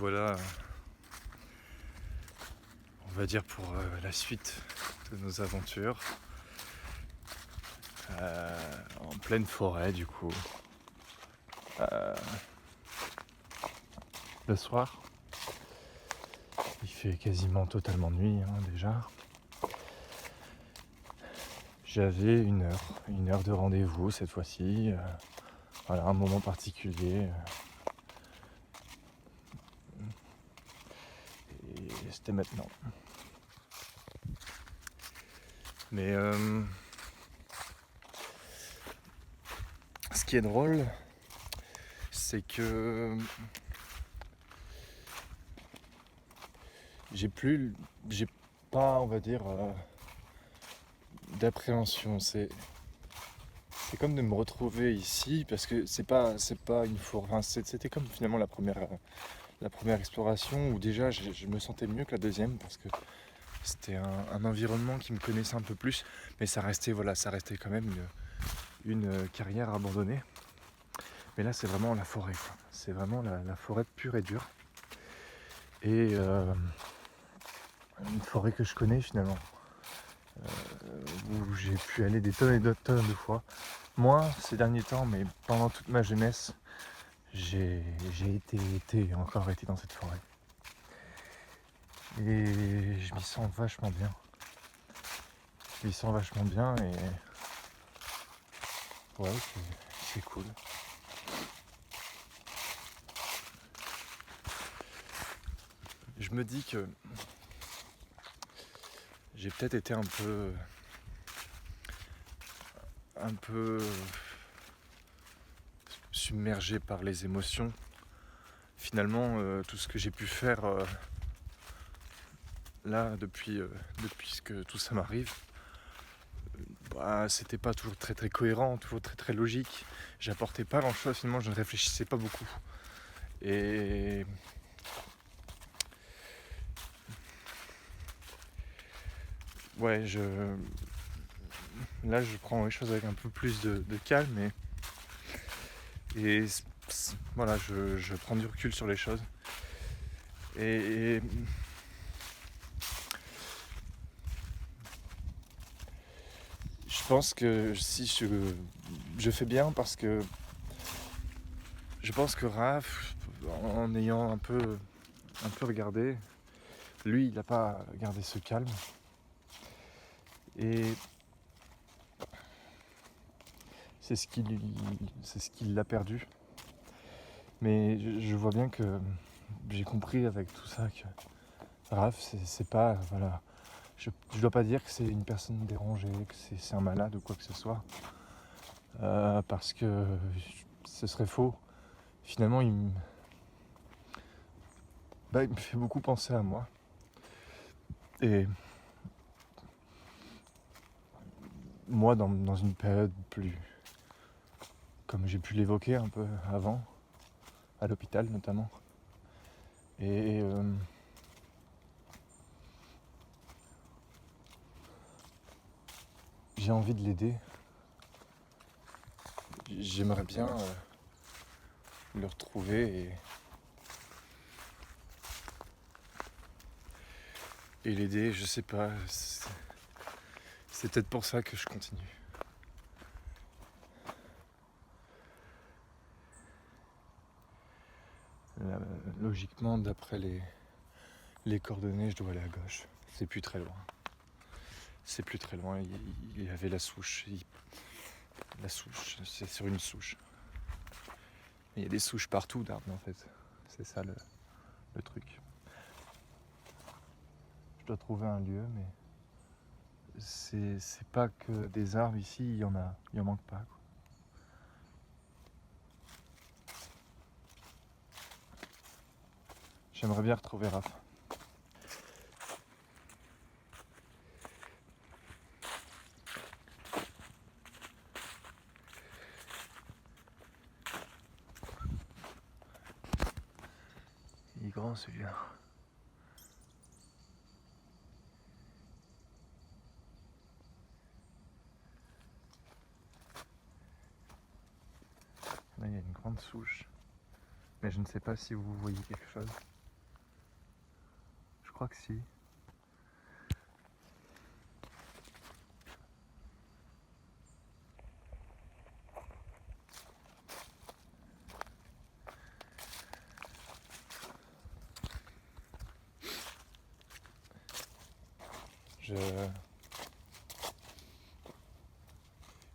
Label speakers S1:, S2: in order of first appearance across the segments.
S1: voilà, on va dire pour la suite de nos aventures. En pleine forêt du coup. Le soir, il fait quasiment totalement nuit déjà. J'avais une heure de rendez-vous cette fois-ci. Voilà, un moment particulier. Et c'était maintenant. Mais ce qui est drôle, c'est que j'ai pas, on va dire, d'appréhension. C'est comme de me retrouver ici parce que c'est pas une forêt. Enfin, c'était comme finalement la première exploration où déjà je me sentais mieux que la deuxième parce que c'était un environnement qui me connaissait un peu plus, mais ça restait quand même une carrière abandonnée. Mais là c'est vraiment la forêt, quoi. C'est vraiment la forêt pure et dure. Et une forêt que je connais finalement, où j'ai pu aller des tonnes et des tonnes de fois. Moi ces derniers temps, mais pendant toute ma jeunesse, j'ai été encore été dans cette forêt. Et je m'y sens vachement bien. Et ouais, c'est cool. Je me dis que j'ai peut-être été un peu submergé par les émotions. Finalement, tout ce que j'ai pu faire là depuis que tout ça m'arrive, c'était pas toujours très très cohérent, toujours très très logique. J'apportais pas grand chose, finalement je ne réfléchissais pas beaucoup. Et ouais, là je prends les choses avec un peu plus de calme et voilà, je prends du recul sur les choses. Et je pense que si je fais bien parce que je pense que Raph, en ayant un peu regardé, lui il n'a pas gardé ce calme. Et c'est ce qui l'a perdu. Mais je vois bien que j'ai compris avec tout ça que Raph, c'est pas, voilà, je dois pas dire que c'est une personne dérangée, que c'est un malade ou quoi que ce soit, parce que ce serait faux. Finalement, il me fait beaucoup penser à moi. Et moi, dans une période plus, comme j'ai pu l'évoquer un peu avant, à l'hôpital notamment. Et j'ai envie de l'aider. J'aimerais bien le retrouver et l'aider, je sais pas. C'est peut-être pour ça que je continue. Logiquement, d'après les coordonnées, je dois aller à gauche. C'est plus très loin. Il y avait la souche. La souche, c'est sur une souche. Il y a des souches partout d'arbres en fait. C'est ça le truc. Je dois trouver un lieu, mais c'est pas que des arbres ici, il en manque pas, quoi. J'aimerais bien retrouver Raph. Il est grand celui-là. Là, il y a une grande souche. Mais je ne sais pas si vous voyez quelque chose. crois que si.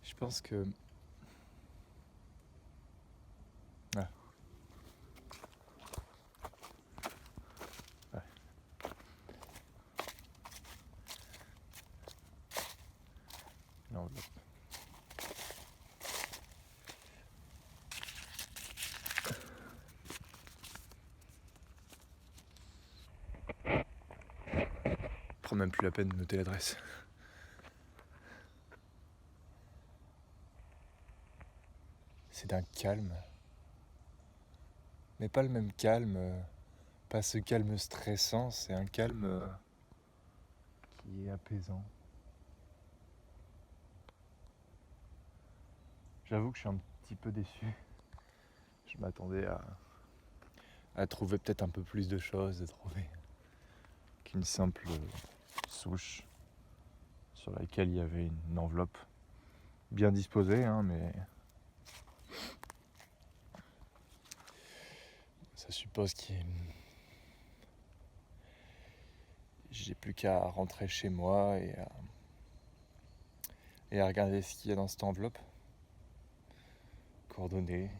S1: Je pense que... Ah. Ouais. L'enveloppe. Prends même plus la peine de noter l'adresse. C'est d'un calme. Mais pas le même calme, pas ce calme stressant, c'est un calme qui est apaisant. J'avoue que je suis un petit peu déçu. Je m'attendais à trouver peut-être un peu plus de choses, à trouver qu'une simple souche sur laquelle il y avait une enveloppe bien disposée, hein, mais ça suppose j'ai plus qu'à rentrer chez moi et à regarder ce qu'il y a dans cette enveloppe. Coordonnées,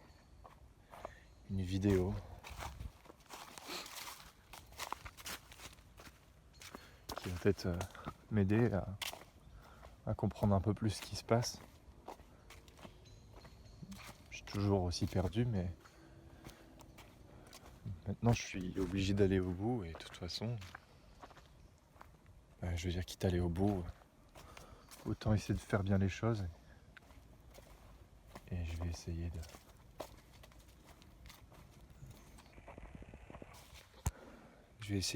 S1: une vidéo. Qui va peut-être m'aider à comprendre un peu plus ce qui se passe. Je suis toujours aussi perdu, mais maintenant je suis obligé d'aller au bout et de toute façon, je veux dire, quitte à aller au bout, autant essayer de faire bien les choses et je vais essayer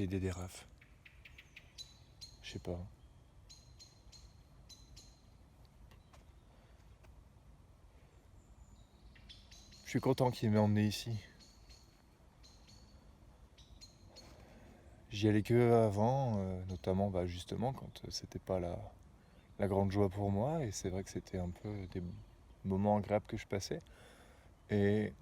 S1: d'aider Raph. Je sais pas. Je suis content qu'il m'ait emmené ici. J'y allais que avant, notamment justement quand c'était pas la grande joie pour moi, et c'est vrai que c'était un peu des moments agréables que je passais. Et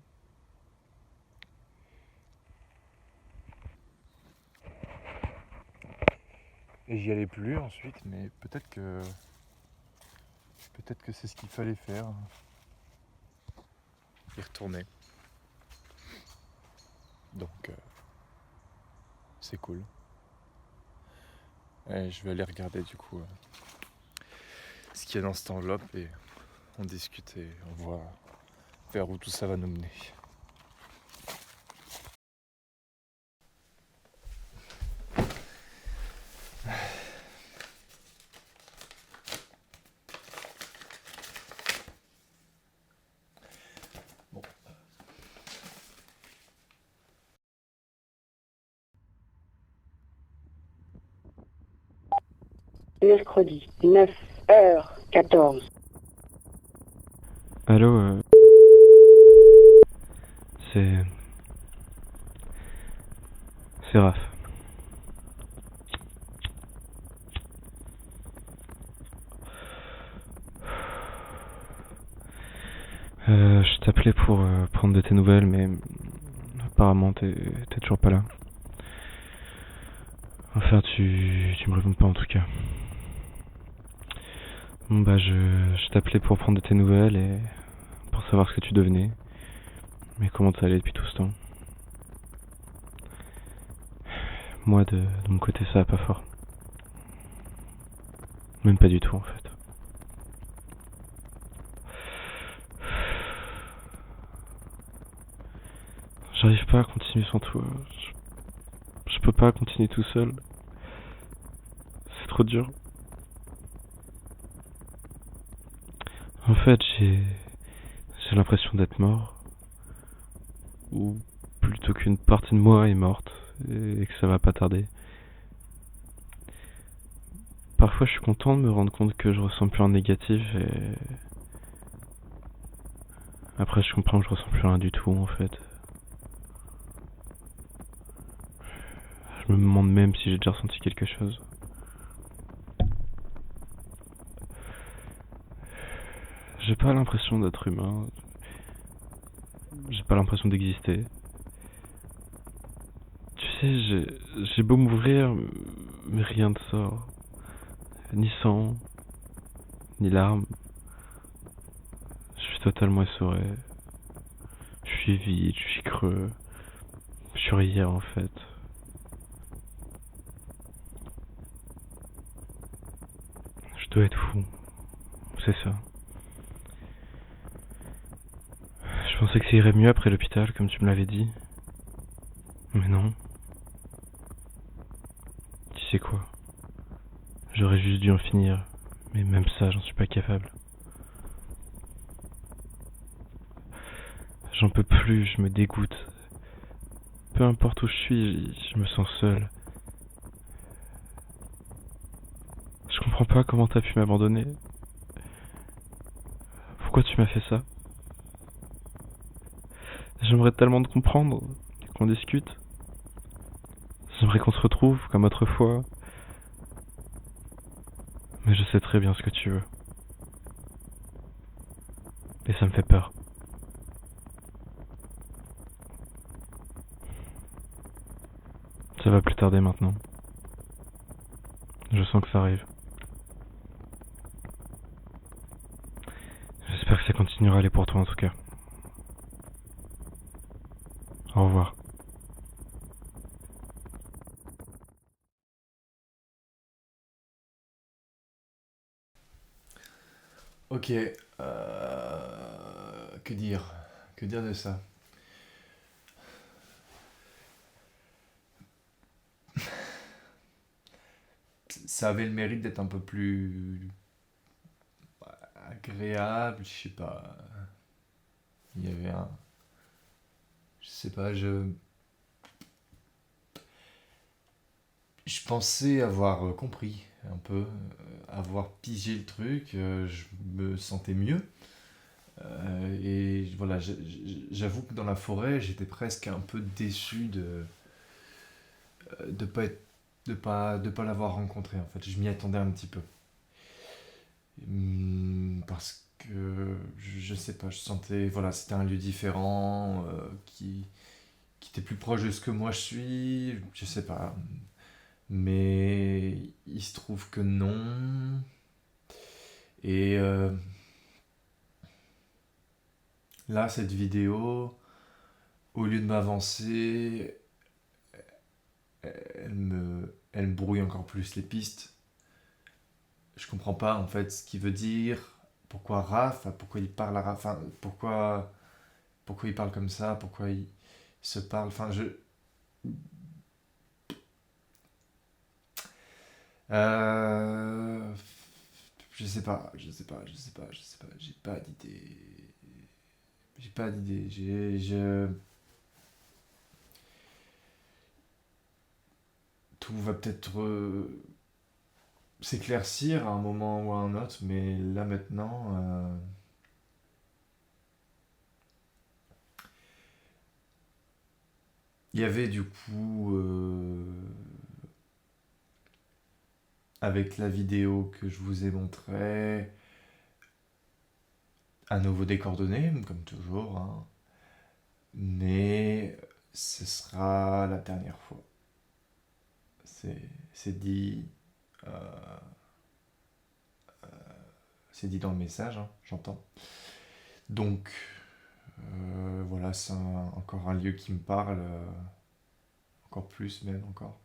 S1: j'y allais plus ensuite, mais peut-être que c'est ce qu'il fallait faire. Y retourner. Donc c'est cool. Et je vais aller regarder du coup ce qu'il y a dans cette enveloppe et on discute et on voit vers où tout ça va nous mener. Bon.
S2: Mercredi, 9h14.
S3: Allô, c'est Raph. Je t'appelais pour prendre de tes nouvelles, mais apparemment t'es toujours pas là. Enfin, tu me réponds pas en tout cas. Bon bah je t'appelais pour prendre de tes nouvelles et pour savoir ce que tu devenais. Mais comment ça allait depuis tout ce temps. Moi de mon côté ça va pas fort. Même pas du tout en fait. J'arrive pas à continuer sans toi. Je peux pas continuer tout seul. C'est trop dur. En fait, j'ai l'impression d'être mort. Ou plutôt qu'une partie de moi est morte et que ça va pas tarder. Parfois, je suis content de me rendre compte que je ressens plus rien de négatif et après, je comprends que je ressens plus rien du tout en fait. Je me demande même si j'ai déjà ressenti quelque chose. J'ai pas l'impression d'être humain. J'ai pas l'impression d'exister. Tu sais, j'ai beau m'ouvrir, mais rien ne sort. Ni sang, ni larmes. Je suis totalement essoré. Je suis vide, je suis creux. Je suis rien en fait. Je dois être fou. C'est ça. Je pensais que ça irait mieux après l'hôpital, comme tu me l'avais dit. Mais non. Tu sais quoi? J'aurais juste dû en finir. Mais même ça, j'en suis pas capable. J'en peux plus, je me dégoûte. Peu importe où je suis, je me sens seul. Je comprends pas comment t'as pu m'abandonner. Pourquoi tu m'as fait ça? J'aimerais tellement te comprendre, qu'on discute. J'aimerais qu'on se retrouve comme autrefois. Mais je sais très bien ce que tu veux. Et ça me fait peur. Ça va plus tarder maintenant. Je sens que ça arrive. J'espère que ça continuera à aller pour toi en tout cas. Au revoir.
S1: Ok, que dire? Que dire de ça? Ça avait le mérite d'être un peu plus agréable, je sais pas. Il y avait un. Je sais pas, je pensais avoir compris un peu, avoir pigé le truc, je me sentais mieux. Et voilà, j'avoue que dans la forêt, j'étais presque un peu déçu de pas être, de pas l'avoir rencontré en fait. Je m'y attendais un petit peu. Parce que je sais pas, je sentais, voilà, c'était un lieu différent, qui était plus proche de ce que moi je suis, je sais pas. Mais il se trouve que non. Et là, cette vidéo, au lieu de m'avancer, elle me brouille encore plus les pistes. Je comprends pas en fait ce qu'il veut dire. Pourquoi Raph? Pourquoi il parle à Raph? Enfin, pourquoi il parle comme ça? Pourquoi il se parle? Enfin, Euh, je sais pas. J'ai pas d'idée. J'ai pas d'idée. Tout va peut-être s'éclaircir à un moment ou à un autre, mais là maintenant, il y avait du coup, avec la vidéo que je vous ai montrée, à nouveau des coordonnées, comme toujours, hein, mais ce sera la dernière fois. C'est c'est dit, euh, c'est dit dans le message, hein, j'entends. Donc voilà, c'est encore un lieu qui me parle, encore plus même encore.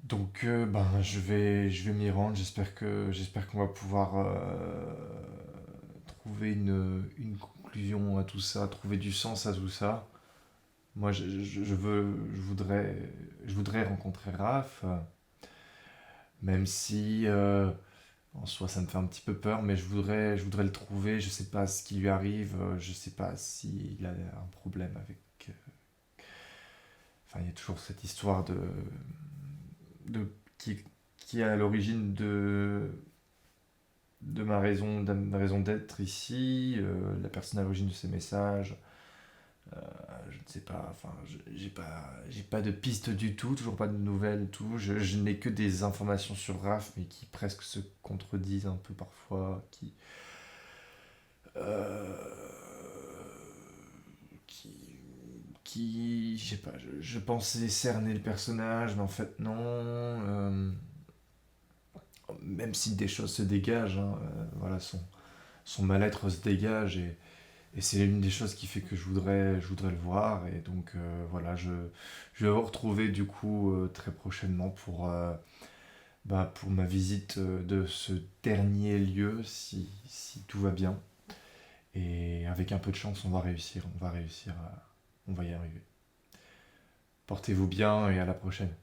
S1: Donc ben, je vais m'y rendre. J'espère qu'on va pouvoir trouver une conclusion à tout ça, trouver du sens à tout ça. Moi, je voudrais rencontrer Raph, même si en soi ça me fait un petit peu peur, mais je voudrais le trouver. Je sais pas ce qui lui arrive, je sais pas s'il a un problème avec. Enfin, il y a toujours cette histoire de qui est à l'origine de ma raison d'être ici, la personne à l'origine de ces messages, Je ne sais pas, enfin, j'ai pas de piste du tout, toujours pas de nouvelles, tout. Je n'ai que des informations sur Raph, mais qui presque se contredisent un peu parfois, euh, qui, je sais pas, je pensais cerner le personnage, mais en fait non. Même si des choses se dégagent, hein, voilà, son mal-être se dégage et c'est l'une des choses qui fait que je voudrais le voir. Et donc voilà, je vais vous retrouver du coup très prochainement pour ma visite de ce dernier lieu, si tout va bien. Et avec un peu de chance, on va y arriver. Portez-vous bien et à la prochaine.